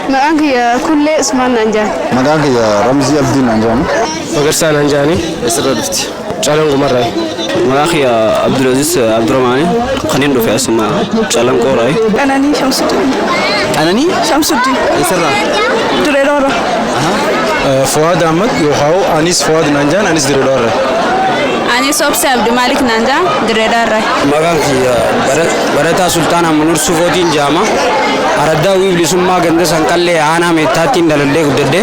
Maqaan kulle Usman Nanjaan. Maqaan Ramzi Abdii Nanjaan. Magarsaa Nanjaani. Eessarraa dhufti? Calanqumarraa. Maqaan Abdulaziz Abdurrahmani. Kaniin dhufe asuma Calanqooraa. Qananii Shamsuddin. Qananii? Shamsuddin. Eessarraa? Dureedoora. Fuad Ahmad yoo anis Fuad Nanjaan anis Direedoora. Ani Sobse Abdi Malik Nanjaan Direedoora. Maqaan Barataa Sultaana Munur Sufootiin jaama. Araddaa wiibilisummaa ganda sanqallee aanaa meettaattiin dalallee guddadde.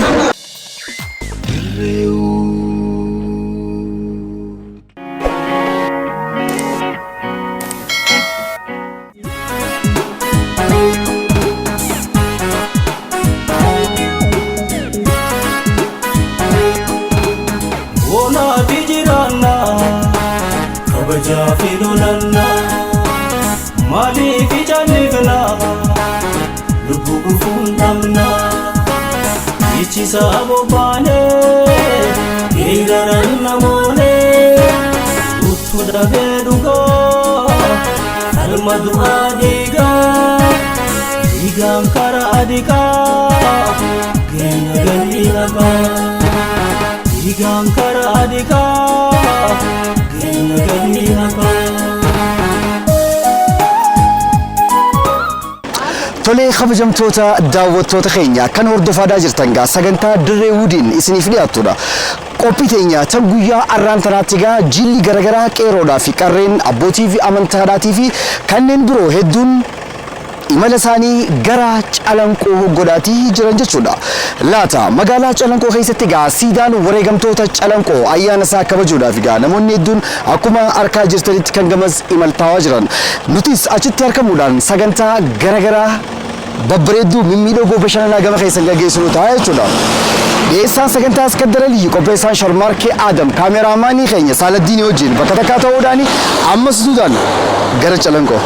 Sabo bane, igaran namone, uttu da beduga, almadu adiga, igam kara adiga, gena galinaga, igam kara adiga, gena galinaga. Tolee kabajamtoota daawwattoota keenya kan hordofaa jirtan gaa sagantaa Dirree Wudiin isiniif dhiyaatudha. Qophii teenya tan guyyaa arraan tanaatti gaa jilli garagaraa qeeroodhaa fi qarreen abbootii fi amantaadhaatii fi kanneen biroo hedduun imala isaanii gara Calanqoo godhaatii jiran jechuudha. Laata magaalaa Calanqoo keessatti gaa siidaan wareegamtoota Calanqoo ayyaana isaa kabajuudhaaf gaa namoonni hedduun akkuma arkaa jirtanitti kan gamas imaltaawaa jiran. Nutis achitti argamuudhaan sagantaa garagaraa babbareedduu mimmiidhagoo bashannanaa gama keessan gaggeessinu ta'a jechuudha. Dhiyeessaan sagantaa Askaddaralii qopheessaan Sharmaarkee Adam kaameraamaanii keenya Saaladdiin wajjin bakka takkaa ta'uudhaan ammas duudaan gara Calanqoo.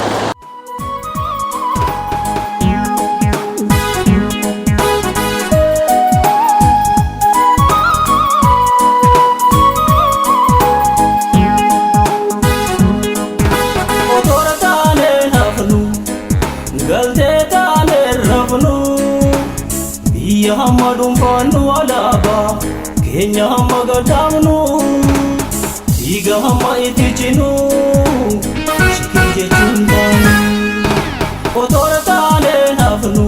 Hammadun fannu alaba Kenya hamma gadamnu Diga hamma itijinu Shikije chundan Otora tane nafnu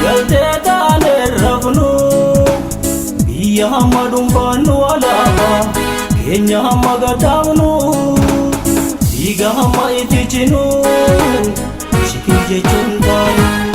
Galte tane rafnu Biya hammadun fannu alaba Kenya hamma gadamnu Diga hamma itijinu Shikije chundan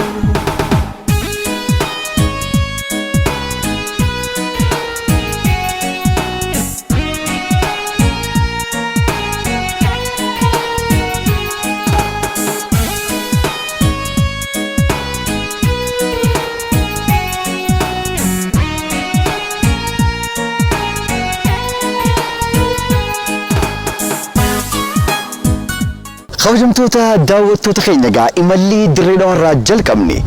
kabajamtoota daawwattoota keenya gaa imalli Dirreedawarraa jalqabne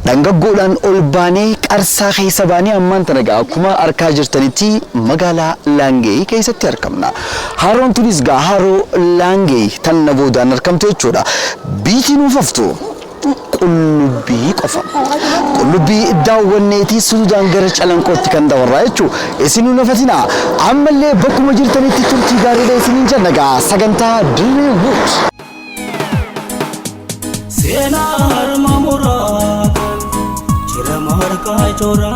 dhangaggoodhaan ol baanee qarsaa keessa baanee ammaan tana gaa akkuma arkaa jirtanitti magaalaa Laangee keessatti argamna. Haroon tunis gaa haroo Laangee tan na boodaan argamtu jechuudha. Biitii nuuf haftu qullubbii qofa. Qullubbii daawwanneetii suudaan gara Calanqootti kan dabarraa jechuudha. Isinuu nafatina ammallee bakkuma jirtanitti turtii gaariidha isiniin jenna gaa sagantaa Dirree Wuud. Sena harma murakan Chirama harka chora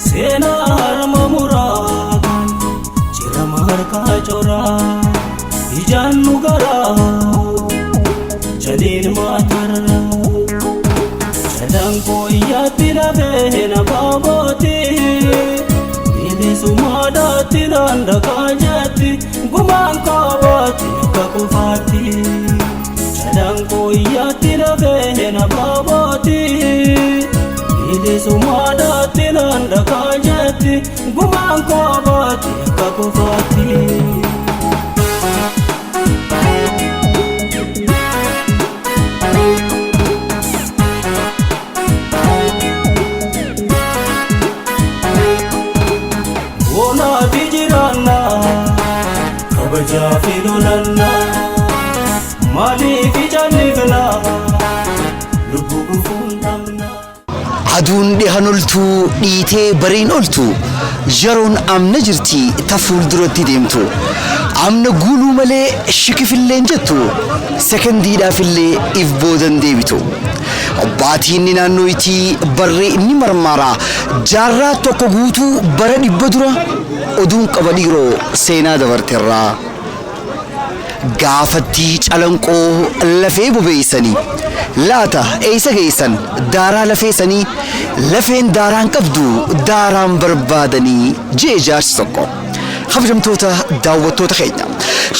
Sena harma murakan Chirama harka chora Ijan nugara Jalin matar Calanqoo iyyattina behena baboti Bili sumadatti nanda kajatti Guman kabati kakufati Calanqoo iyyattina behena baboti Bili sumadatti nanda kajatti Guman kabati kakufati Jafilulana mali fi jannifna lubu fundamna aduun dhihan oltu dhiitee bariin oltu yeroon amna jirti ta fuulduratti deemtu amna guuluu malee shikifilleen jettu sekondiidhaafillee if boodan deebitu baatiin naannoo itii barree inni marmara jaarraa tokko guutuu bara dhibba dura oduun qaba dhiiroo seenaa dabarterraa gaafatti calanqoo lafee bobeeysanii laata eeysa geessan daaraa lafeessanii lafeen daaraan qabdu daaraan barbaadanii jee jaarsi tokko kabajamtoota daawwattoota keenya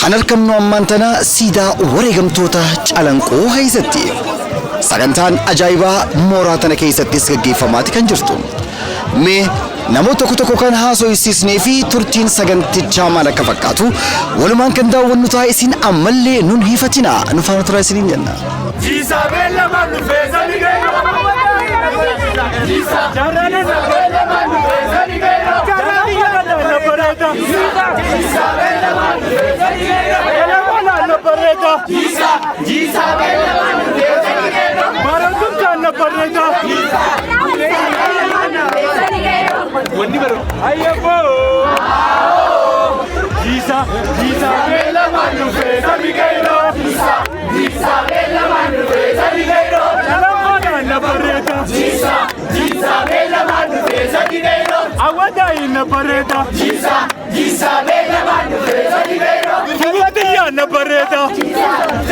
kan argamnu ammaan tana siidaa wareegamtoota calanqoo keessatti sagantaan ajaa'ibaa mooraa tana keessattis gaggeeffamaati kan jirtu mee namoota tokko kan haasoysiisnee fi turtiin sagantichaa maal akka fakkaatu walumaan kan daawwannu ta'a isin ammallee nun hiifatina nu faana tura isiniin jenna. Isabella Manufeza Nigero Isabella Manufeza Nigero Isabella Manufeza Nigero Isabella Manufeza Nigero Maratunna Pareta Isabella Nigero Ayabo Isabella Manufeza Nigero Isabella Manufeza Nigero Isabella Manufeza Nigero Awada ina pareta Isabella Manufeza Nigero Awada ina pareta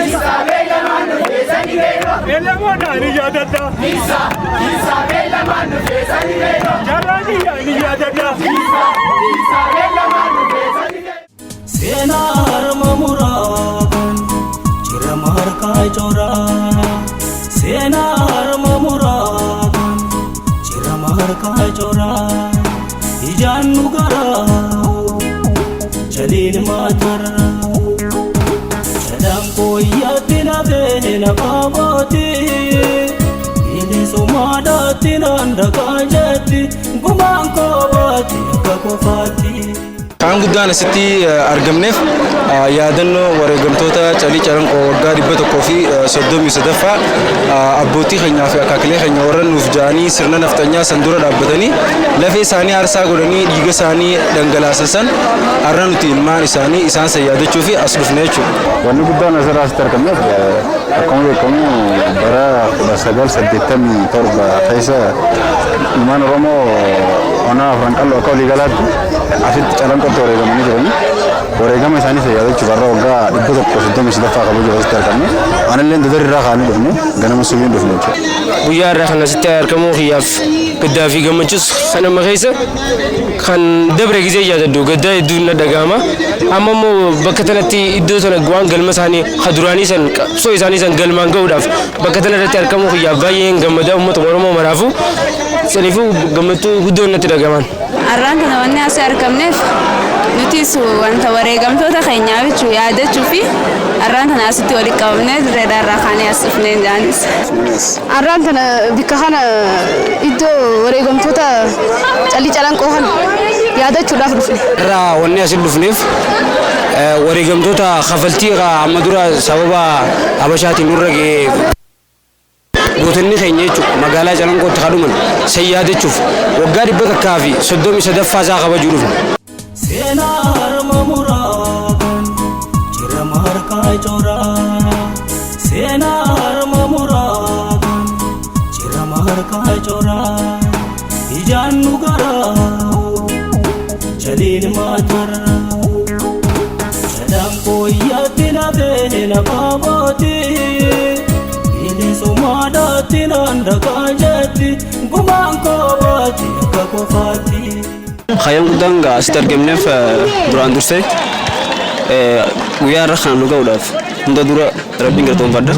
Isabella Manufeza Nigero Elamona ni yadata Isabella Manufeza Nigero Jarani ni yadata Isabella Manufeza Nigero Sena harma muraban chira marka chora Sena harma muraban chira marka chora Ijanu gara jalil matara Sadam koyatina behna babati Ile somada tinanda kajati gumanko bati kakofati Kan guddaan asitti argamneef yaadannoo wareegamtoota calii calanqoo waggaa 133ffaa abbootii keenyaa fi akaakilee keenya warra nuuf ja'anii sirna naftanyaa san dura dhaabbatanii lafee isaanii aarsaa godhanii dhiiga isaanii dhangalaasan har'a nuti ilmaan isaanii isaan yaadachuu fi as dhufne jechuudha. Wanni guddaan asirraa asitti argamneef akkuma beekamu bara 1987 keessa ilmaan Oromoo ona afran qal'oo akka walii galaatti asitti calanqootti wareegamanii jiranii wareegama isaanii yaadachuuf har'a waggaa 133ffaa qabu jiru asitti argamne anillee dadarri irraa kaanee dhufne ganama subiin dhufne jechuudha. Guyyaa irraa kan asitti argamuu kiyyaaf gaddaa fi gammachuus sanama keessa kan dabre gizee yaadadhu gaddaa hedduun na dhaga'ama amma immoo bakka tanatti iddoo sana waan galma isaanii kaduraanii san qabsoo isaanii san galmaan ga'uudhaaf bakka tanarratti argamuu kiyyaaf baay'een gammadaa uummata Oromoo maraafu saniifuu gammachuu guddoo natti dhagaman. Har'aan kana wanni asii argamneef nutis wanta wareegamtoota keenyaa jechuu yaadachuu fi har'aan kana asitti walitti qabamnee dirreedhaa irraa kaanee as dhufnee jaanis. Har'aan kana bikka kana iddoo wareegamtoota calii calanqoo kana yaadachuudhaaf dhufne. Irraa wanni asitti dhufneef wareegamtoota kafaltii amma dura sababa Habashaatiin nurra ga'ee gootonni keenya jechuudha magaalaa calanqootti kadhuman san yaadachuuf waggaa 133ffaa isaa kabajuu dhufne. Sena harma muraban chira marka chora Sena harma muraban chira marka chora Ijanu gara jalil matara Sadam koyatina behna babati Ile somada tinanda kajati gumanko bati kakofati Khayam guddaan asitti argamneef duraan dursee guyyaa irra kan nu ga'uudhaaf hunda dura rabbiin galatoonfadha.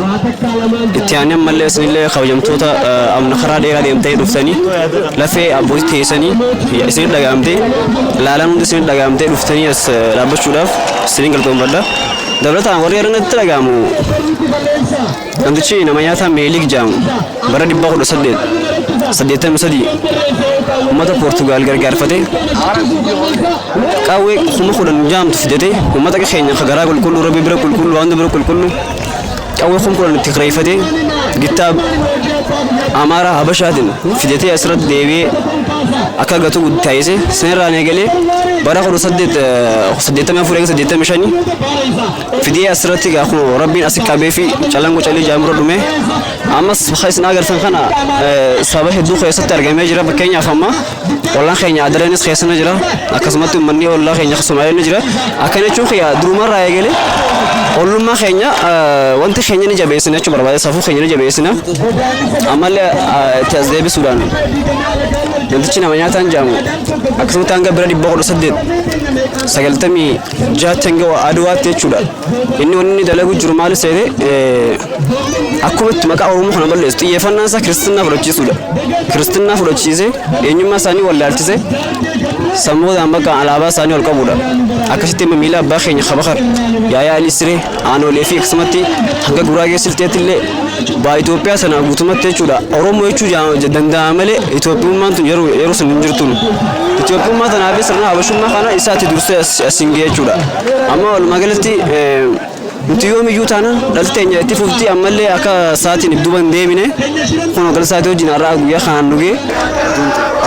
Itti aanee ammallee isinillee kabajamtoota amna karaa dheeraa deemtee dhuftanii lafee abbootii teessanii isin dhagaamtee laalaan hundi isin dhagaamtee dhuftanii as dhaabbachuudhaaf isin galatoonfadha. Dabalataan warri irratti dhagaamu namtichi nama nyaataa Meelik jedhamu bara 1883 ummata Portugaal gargaarfatee qawwee 10,000 fidatee ummata keenya garaa qulqulluu rabbi bira qulqulluu waan bira qulqulluu qawwee 10,000 itti kireeffatee gittaa Amara Habashatin fidete asrat dewi akka gatu taayise seera neegale bara khuru saddeet ma furee saddeet mishani fidee asratti ga khu rabbiin asikabe fi chalango chali jamro dume amas khaysna gartan khana sabah du khaysat targame jira bakenya fama والله خيني عدرانيس خيسنا جرا أكسمت مني والله خيني خصومي نجرا أكني شو خيا دروما رايقلي والله ما خيني وانت خيني نجا بيسنا شو بربادي صفو خيني نجا بيسنا عمل تزديب سودان انت شنو مانيا تانجامو أكسمت تانجا برادي بقول سدد سجلتمي جات تانجا وأدوات تشودا إني ونني دلقو جرمال سيدي أكومت مكا أورمو خنا بلست يفنان سا كريستنا فلوتشي سودا كريستنا فلوتشي زي إنما ساني ولا أرتزه سموه أمك على أبا ساني والكبودا أكشتي مميلا باخين خبخر يا لسري أنا وليفي قسمتي هنگا غراغي سلتيت اللي با إثيوبيا سنا غوتمت تشودا أورومو يشو جدن دامله إثيوبيا ما تنجرو يروس ننجرتون إثيوبيا ما تنابي سرنا أبشون ما خنا إساتي درسة أسينجيا تشودا أما المجالتي نتيوم يجوتانا دلتين يأتي فوتي أمالي أكا ساعتين بدوبان ديمينه كونو كل ساعتين جينا راغويا خان نوجي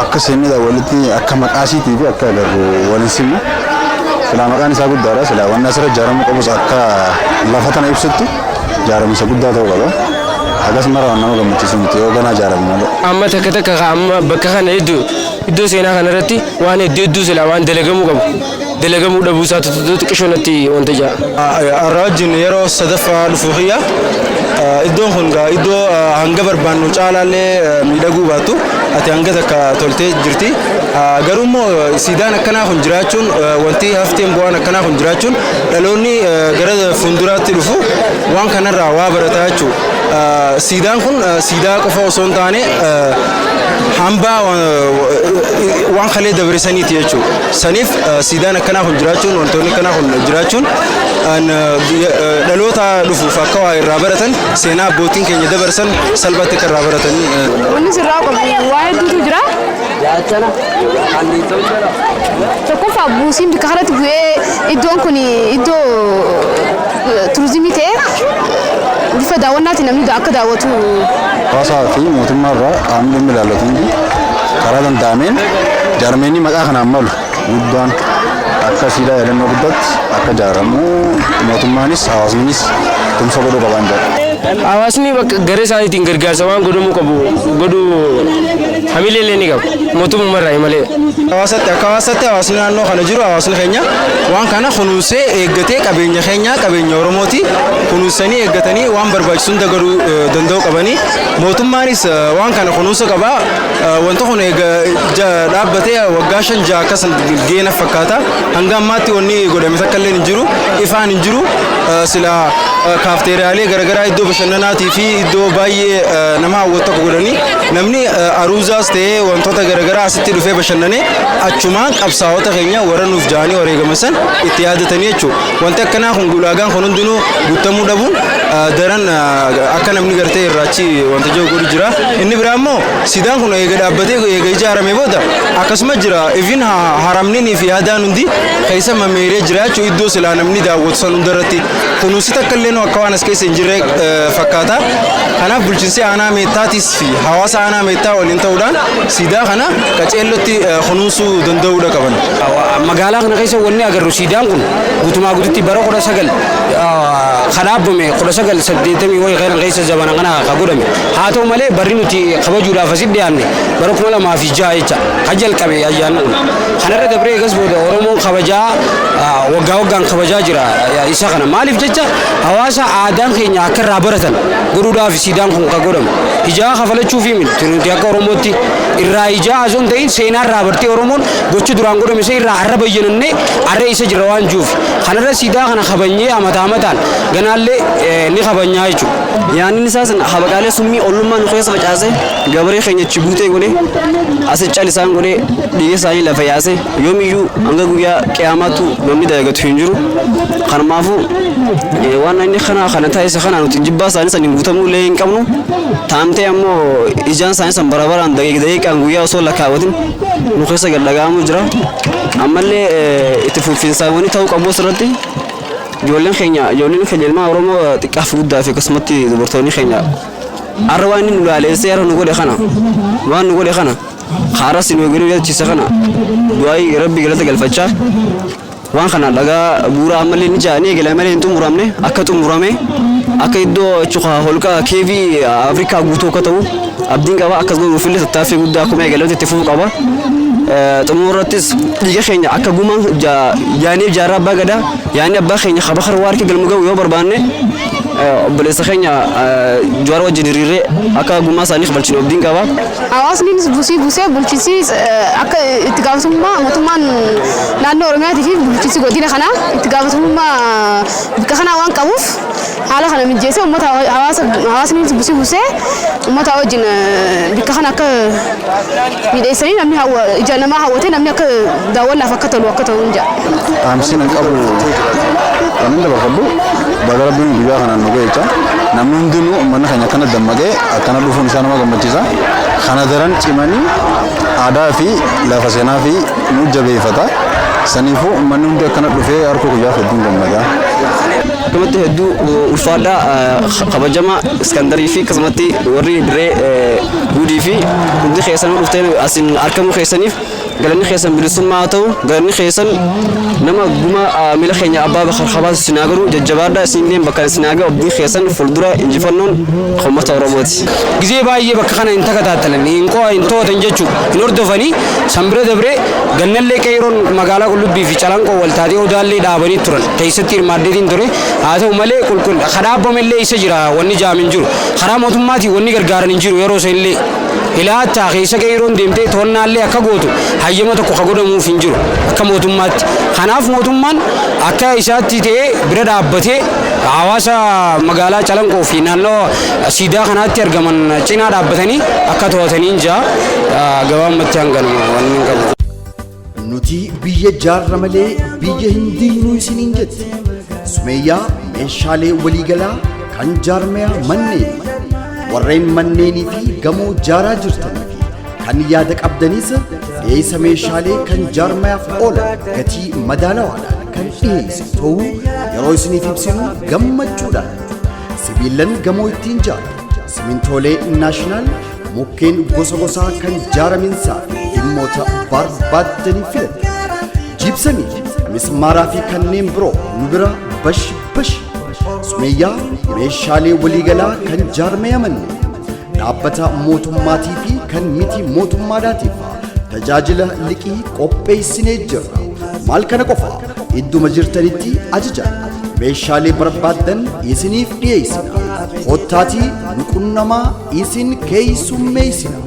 akka seenni daawwalatti akka maqaasiitii fi akka darbu waliin simmu silaa maqaan isaa guddaadha silaa wanni asirra ijaaramu qabus akka lafa tana ibsutti ijaaramusa guddaa ta'uu qaba akkas mara waan nama gammachiisu miti yoo ganaa ijaaramu malee. Amma takka amma bakka kana iddoo seenaa kanarratti waan hedduu silaa waan dalagamuu qabu. دلقمو دبوسات تكشونتي وانتجا الراجل يرو صدفة الفوخية إدون خنقا إدو هنقبر بانو تعالى لي ميدقو باتو أتي هنقذك تولتي جرتي قرومو سيدانا كنا خنجراتشون وانتي هفتين بوانا كنا خنجراتشون للوني قرد فندرات تلفو وان كان الرعوا برتاچو سيدان خن سيدا قفا وصونتاني hamba waan khalee dabarsaniiti jechuun saniif siidaan akkana kun jiraachuun wantoonni akkana kun jiraachuun dhaloota dhufuuf akka waa irraa baratan seenaa abbootiin keenya dabarsan salphatti kan irraa baratan. Wanni sirraa qabu waa hedduutu jira. Tokkoffaa buusiin bika kanatti bu'ee iddoon kun iddoo turizimii ta'e bifa daawwannaatiin namni akka daawwatu. Hawaasaa fi mootummaa irraa qaamni ilaallatu hundi karaa danda'ameen jaarmeenii maqaa kanaan malu guddaan akka siidaa yaadannoo guddaatti akka ijaaramu mootummaanis hawaasnis tumsa godhuu qaban jedha. Hawaasni garee isaaniitiin gargaarsa waan godhamuu qabu godhuu hamileellee ni qabu mootummaarraa malee. Hawaasatti hawaasni naannoo kana jiru hawaasni keenya waan kana kunuunsee eeggatee qabeenya Oromooti kunuunsanii eeggatanii waan barbaachisuun dagaruu danda'u qabanii mootummaanis waan kana kunuunsa qaba wanta kun dhaabbatee waggaa 5 akkas geena fakkaata hanga ammaatti wanni godhame takka illee hin jiru ifaan hin jiru sila kaafteeriyaalee garagaraa iddoo bashannanaatii fi iddoo baay'ee nama hawwatu godhanii namni aruuzaas ta'ee wantoota garagaraa asitti dhufee bashannanee achumaan qabsaa'ota keenya warra nuuf jaanii wareegamasan itti yaadatanii jechuudha. Wanti akkanaa kun ulaagaan kun hundinuu guutamuu dhabuun daran akka namni gartee irraachi wanta jiru godhu jira. Inni biraa immoo siidaan kun eega dhaabbatee eega ijaaramee booda akkasuma jira ifin haramnii fi yaadaan hundi keessa mameeree jira jechuudha iddoo silaa namni daawwatu san hundarratti kunuunsi takka illee akka waan as keessa hin jirre fakkaata. Kanaaf bulchiinsi aanaa meettaatis fi hawaasa aanaa meettaa waliin ta'uudhaan siidaa kana qaceellotti kunuunsuu danda'uudha qaban. Magaalaa kana keessa wanni agarru siidaan kun guutumaa guututti bara 19 khadaabame 1980 way qeeran keessa zabana kana godhame haa ta'u malee barri nuti kabajuudhaaf asitti dhiyaanne bara 2006 jecha hajjal qabe ayyaanni kanarra dabree gas booda Oromoon kabajaa waggaan kabajaa jira isa kana maaliif jecha hawaasa aadaan keenya akka irraa baratan godhuudhaaf siidaan kun ka godhamu ijaa kafalachuu fi nuti akka Oromootti irraa ijaa azoon ta'in seenaa irraa bartee Oromoon gochi duraan godhame isa irraa arra bayyanannee arra isa jira waan juuf kanarra siidaa kana kabanyee amataan ganaallee ni kabanyaa jechuudha. Yaanni isaas habaqaalee summii ollummaa nu keessa facaase gabaree keenya achi buutee godhee asi calisaan godhee dhiiga isaanii lafa yaase yoomiyyuu hanga guyyaa qiyaamaatu namni dalagatu hin jiru. Kanumaafu waan inni kana taa'isa kana nuti jibbaa isaanii saniin guutamuu illee hin qabnu taamtee ammoo ijaan isaanii san barabaraan daqiiqaan guyyaa osoo lakkaawwatin nu keessa gadhaga'amu jira. Ammallee itti fufiinsaawwanii ta'uu qabu asirratti ijoolleen keenya ilmaa Oromoo xiqqaaf guddaa fi akkasumatti dubartoonni keenya arwani nulale sera nugole khana wan nugole khana kharas nugole yati sakhana duai rabbi galata galfacha wan khana daga bura amali nijani gelamale intum muramne akatum murame akaido chuqa holka kevi afrika guto kataw abdin qaba akasgo fil tafi gudda kuma galata tifu qaba tumurattis diga khenya akaguma yani jaraba gada yani abba khenya khabakhar warki galmugaw yo barbane بلس خينا جوار وجنريرة أكا جماعة سانيخ بلشين وبدين كوا. أواصلين بوسي بلشيسي أكا تجاوزهم ما تمان لأنه رمية تيجي بلشيسي قدينا خنا تجاوزهم ما بكخنا وان كوف على خنا من جيسة وما أواصلين بوسي وما تواجن بكخنا ك بيدسين أمي هو جانا ما هو تين أمي ك داولنا فكتلو وكتلو نجا. أمسين أبو أنا ده بقبل بدل بين بيجا خنا نوجيتا نمن دينو من خنا كنا دمجة كنا لوفون إنسان ما قمتيزا خنا دران تيماني ada fi la fasena fi nujabe fata sanifu manun de kana dufe arko ya fadun gamaga كمتي هدو وفادا خبجما اسكندري في كسمتي وري دري ودي في ودي خيسن وفتين اسن اركم خيسنيف قالني خيسن بلسم ماتو قالني خيسن نما غما ميل خينيا ابا بخر خباز سناغرو ججبادا سيندين بكان سناغا ودي خيسن فلدرا انجفنون خمتا روبوتي غزي باي بكخنا انت كتاتلني انكو انتو تنجچو نوردفني سمبر دبره غنل كيرون مغالا قلبي في چلانكو ولتادي ودالي دابني ترن تيستير مادين تري هذا ملء كل خراب ملء يسجرا وني جامن جرو خراب موتماتي وني غرغارن جرو يرو سيلي إلى تاخيس كيرون ديمتي تونا اللي أكغوتو هيما تكو خغودا مو فينجرو كموتمات خناف موتمان أكا إساتي تي برد أبتي عواسا مغالا چلن کو فينالو سيدا خنات ترغمن چينا دابتني أكا توتني جا غوام متيانغن ونن كبو nuti biyya jaarramalee biyya hindiinuu isiniin jette sumeeyyaa meeshaalee waliigalaa kan jaarmaya manneen warreen manneenii fi gamoo jaaraa jirtanii fi kan yaada qabdanis dhiyeessa meeshaalee kan jaarmayaaf oolan gatii madaalawaadhaan kan dhiyeessu ta'uu yeroo isiniif ibsinu gammachuudhaan sibiilan gamoo ittiin jaaru simintoolee naashinaal mukkeen gosa gosaa kan jaaraminsaa dhimmoota barbaaddanii filadha. Jibsanii mismaaraa fi kanneen biroo nu bira bash sumeeyyaa meeshaalee waliigalaa kan jaarmaya manneen dhaabbata mootummaatii fi kan miti mootummaadhaatiif tajaajila liqii qopheessinee jirra. Maal kana qofa idduma jirtanitti ajajaa meeshaalee barbaaddan isiniif dhiyeessina. Kottaatii nuqunnamaa isin keessummeessina.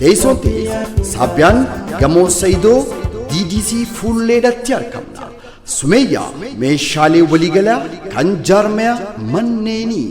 Teessootti Saabbiyaan gamoo Sayidoo DDC fuulleedhatti argamna. Sumeeyyaa meeshaalee waliigalaa kan jaarmaya manneenii.